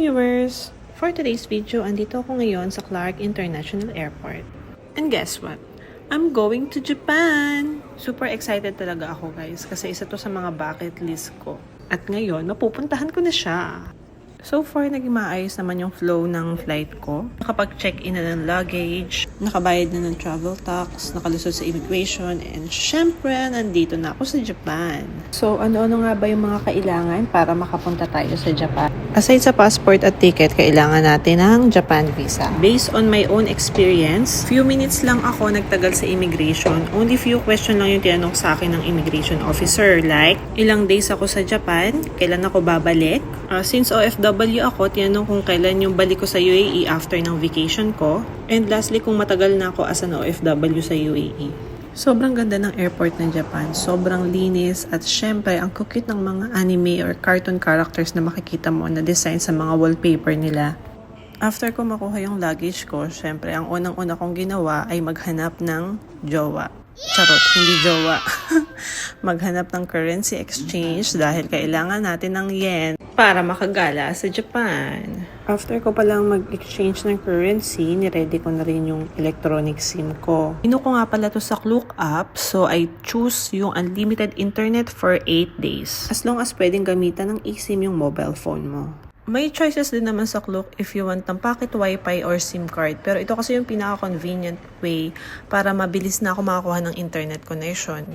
viewers! For today's video, andito ako ngayon sa Clark International Airport. And guess what? I'm going to Japan! Super excited talaga ako guys kasi isa to sa mga bucket list ko. At ngayon, mapupuntahan ko na siya. So far, naging maayos naman yung flow ng flight ko. Nakapag-check-in na ng luggage, nakabayad na ng travel tax, nakalusot sa immigration, and syempre, nandito na ako sa Japan. So, ano-ano nga ba yung mga kailangan para makapunta tayo sa Japan? Aside sa passport at ticket, kailangan natin ng Japan visa. Based on my own experience, few minutes lang ako nagtagal sa immigration. Only few question lang yung tinanong sa akin ng immigration officer. Like, ilang days ako sa Japan? Kailan ako babalik? Since OFW ako, tinanong kung kailan yung balik ko sa UAE after ng vacation ko. And lastly, kung matagal na ako as an OFW sa UAE. Sobrang ganda ng airport ng Japan. Sobrang linis at syempre, ang cute ng mga anime or cartoon characters na makikita mo na design sa mga wallpaper nila. After ko makuha yung luggage ko, syempre, ang unang-una kong ginawa ay maghanap ng jowa. Charot, hindi jowa. Maghanap ng currency exchange dahil kailangan natin ng yen para makagala sa Japan. After ko palang mag-exchange ng currency, niready ko na rin yung electronic SIM ko. Ko nga pala to sa Klook app, so I choose yung unlimited internet for 8 days. As long as pwedeng gamitan ng eSIM yung mobile phone mo. May choices din naman sa Klook if you want ng pocket wifi or SIM card. Pero ito kasi yung pinaka-convenient way para mabilis na ako makakuha ng internet connection.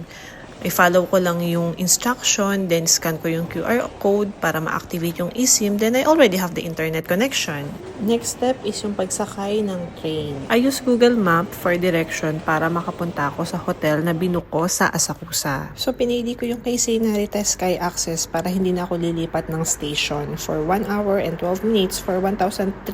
I-follow ko lang yung instruction, then scan ko yung QR code para ma-activate yung eSIM, then I already have the internet connection. Next step is yung pagsakay ng train. I use Google Map for direction para makapunta ako sa hotel na binuko sa Asakusa. So pinili ko yung Keisei Narita Sky Access para hindi na ako lilipat ng station for 1 hour and 12 minutes for 1,372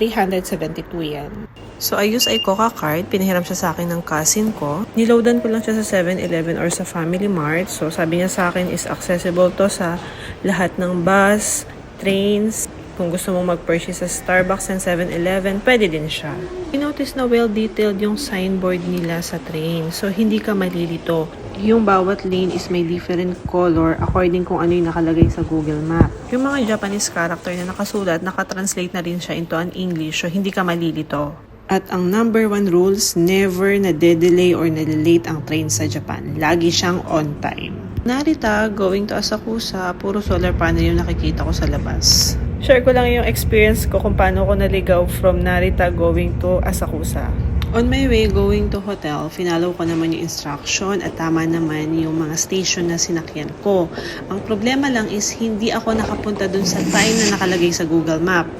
yen. So I use Icoca card, pinahiram siya sa akin ng cousin ko. Niloadan ko lang siya sa 7-Eleven or sa Family Mart. So, sabi niya sa akin is accessible to sa lahat ng bus, trains. Kung gusto mong mag-purchase sa Starbucks and 7-Eleven, pwede din siya. I-notice na well-detailed yung signboard nila sa train. So, hindi ka malilito. Yung bawat lane is may different color according kung ano yung nakalagay sa Google Map. Yung mga Japanese character na nakasulat, nakatranslate na rin siya into an English. So, hindi ka malilito. At ang number 1 rules, never na de-delay or na-late ang train sa Japan. Lagi siyang on time. Narita, going to Asakusa, puro solar panel yung nakikita ko sa labas. Share ko lang yung experience ko kung paano ko naligaw from Narita going to Asakusa. On my way going to hotel, finalo ko naman yung instruction at tama naman yung mga station na sinakyan ko. Ang problema lang is hindi ako nakapunta dun sa time na nakalagay sa Google Map.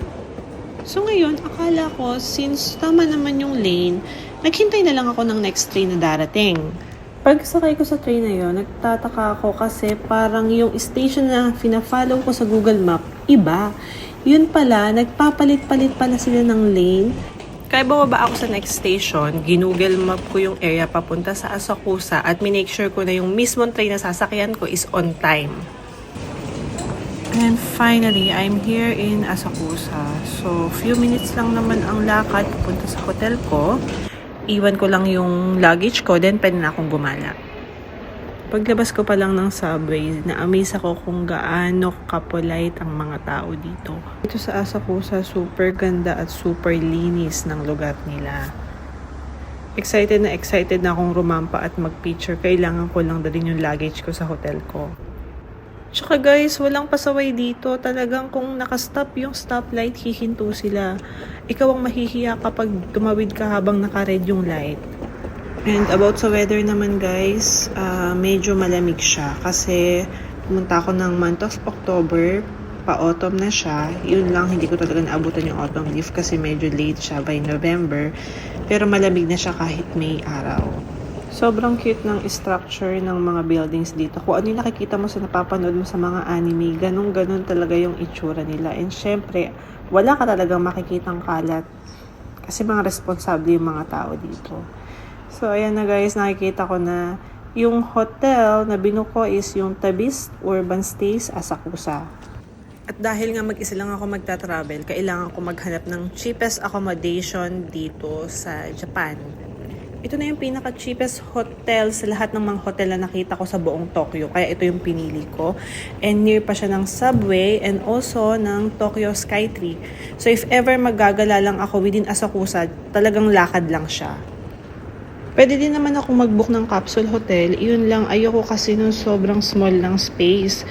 So ngayon, akala ko, since tama naman yung lane, naghintay na lang ako ng next train na darating. Pag sakay ko sa train na yun, nagtataka ako kasi parang yung station na fina-follow ko sa Google Map, iba. Yun pala, nagpapalit-palit pala sila ng lane. Kaya bumaba ako sa next station, ginoogle map ko yung area papunta sa Asakusa at minake sure ko na yung mismong train na sasakyan ko is on time. And finally, I'm here in Asakusa. So, few minutes lang naman ang lakad pupunta sa hotel ko. Iwan ko lang yung luggage ko, then pwede na akong gumala. Paglabas ko pa lang ng subway, na-amaze ako kung gaano kapolite ang mga tao dito. Dito sa Asakusa, super ganda at super linis ng lugar nila. Excited na akong rumampa at mag-picture. Kailangan ko lang dalhin yung luggage ko sa hotel ko. Tsaka guys, walang pasaway dito. Talagang kung nakastop yung stoplight, hihinto sila. Ikaw ang mahihiya kapag tumawid ka habang naka-red yung light. And about sa weather naman guys, medyo malamig siya. Kasi pumunta ako ng month of October, pa-autumn na siya. Yun lang, hindi ko talaga naabutan yung autumn leaf kasi medyo late siya by November. Pero malamig na siya kahit may araw. Sobrang cute ng structure ng mga buildings dito. Kung ano yung nakikita mo sa napapanood mo sa mga anime, ganun-ganun talaga yung itsura nila. And syempre, wala ka talagang makikitang kalat. Kasi mga responsable yung mga tao dito. So, ayan na guys, nakikita ko na yung hotel na binuko is yung Tabis Urban Stays Asakusa. At dahil nga mag-isa lang ako magta-travel, kailangan ko maghanap ng cheapest accommodation dito sa Japan. Ito na yung pinaka-cheapest hotel sa lahat ng mga hotel na nakita ko sa buong Tokyo. Kaya ito yung pinili ko. And near pa siya ng subway and also ng Tokyo Skytree. So if ever maggagala lang ako within Asakusa, talagang lakad lang siya. Pwede din naman ako mag-book ng capsule hotel. Iyon lang, ayoko kasi nung sobrang small ng space.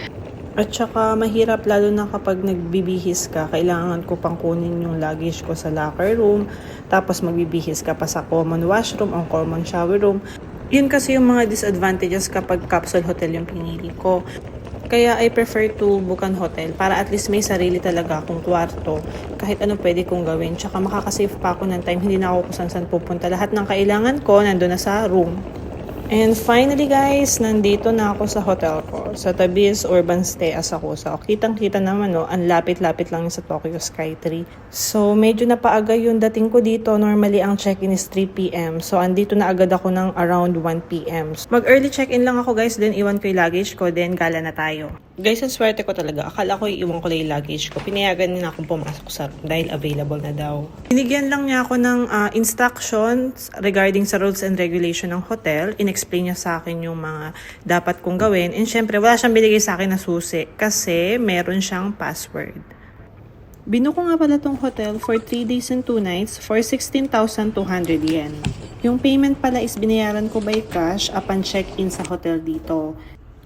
At saka mahirap lalo na kapag nagbibihis ka, kailangan ko pang kunin yung luggage ko sa locker room, tapos magbibihis ka pa sa common washroom o common shower room. Yun kasi yung mga disadvantages kapag capsule hotel yung pinili ko. Kaya I prefer to book an hotel para at least may sarili talaga akong kwarto. Kahit ano pwede kong gawin. Tsaka makakasave pa ako ng time. Hindi na ako kung saan pupunta. Lahat ng kailangan ko nandun na sa room. And finally guys, nandito na ako sa hotel ko. Sa Tabis Urban Stay Asakusa. Kitang-kita naman ang lapit-lapit lang sa Tokyo Skytree. So medyo napaaga yung dating ko dito. Normally ang check-in is 3 PM. So andito na agad ako ng around 1 PM. Mag-early check-in lang ako guys, then iwan ko yung luggage ko, then gala na tayo. Guys, ang swerte ko talaga. Akala ko iiwan ko lang yung luggage ko. Pinayagan niya akong pumasok sa room dahil available na daw. Binigyan lang niya ako ng instructions regarding sa rules and regulation ng hotel. In-explain niya sa akin yung mga dapat kong gawin. And syempre, wala siyang binigay sa akin na susi kasi meron siyang password. Binuko nga pala tong hotel for 3 days and 2 nights for 16,200 yen. Yung payment pala is binayaran ko by cash upon check-in sa hotel dito.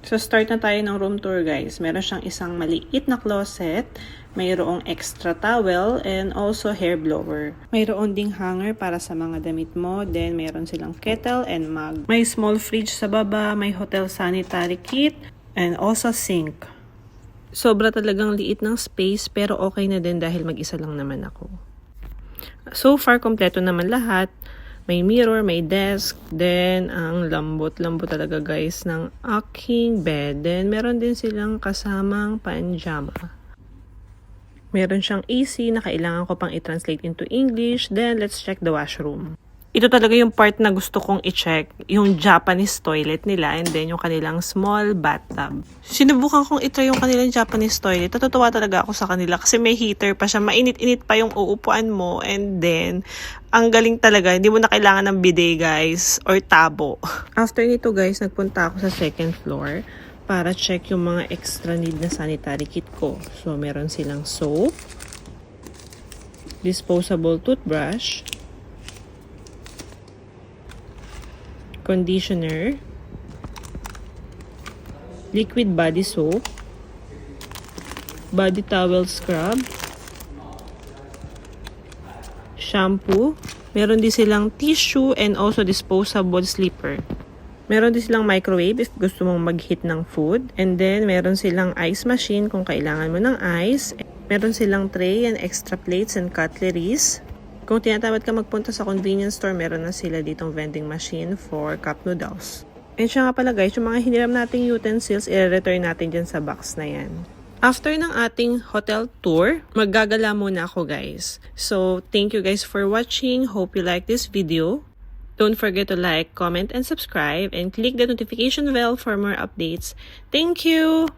So, start na tayo ng room tour, guys. Meron siyang isang maliit na closet, mayroong extra towel, and also hair blower. Mayroon ding hanger para sa mga damit mo, then mayroon silang kettle and mug. May small fridge sa baba, may hotel sanitary kit, and also sink. Sobra talagang liit ng space, pero okay na din dahil mag-isa lang naman ako. So far, kompleto naman lahat. May mirror, may desk, then ang lambot-lambot talaga guys ng aking bed. Then meron din silang kasamang panjama. Meron siyang AC na kailangan ko pang i-translate into English. Then let's check the washroom. Ito talaga yung part na gusto kong i-check, yung Japanese toilet nila and then yung kanilang small bathtub. Sinubukan kong i-try yung kanilang Japanese toilet. Natutuwa talaga ako sa kanila kasi may heater pa siya. Mainit-init pa yung uupuan mo and then ang galing talaga. Hindi mo na kailangan ng bidet guys or tabo. After nito guys, nagpunta ako sa second floor para check yung mga extra need na sanitary kit ko. So meron silang soap, disposable toothbrush, conditioner, liquid body soap, body towel scrub, shampoo, meron din silang tissue and also disposable slipper. Meron din silang microwave if gusto mong mag-heat ng food. And then, meron silang ice machine kung kailangan mo ng ice. Meron silang tray and extra plates and cutleries. Kung tinatamad ka magpunta sa convenience store, meron na sila ditong vending machine for cup noodles. And siya nga pala guys, yung mga hiniram nating utensils, i-return natin dyan sa box na yan. After ng ating hotel tour, maggagala muna ako guys. So, thank you guys for watching. Hope you like this video. Don't forget to like, comment, and subscribe. And click the notification bell for more updates. Thank you!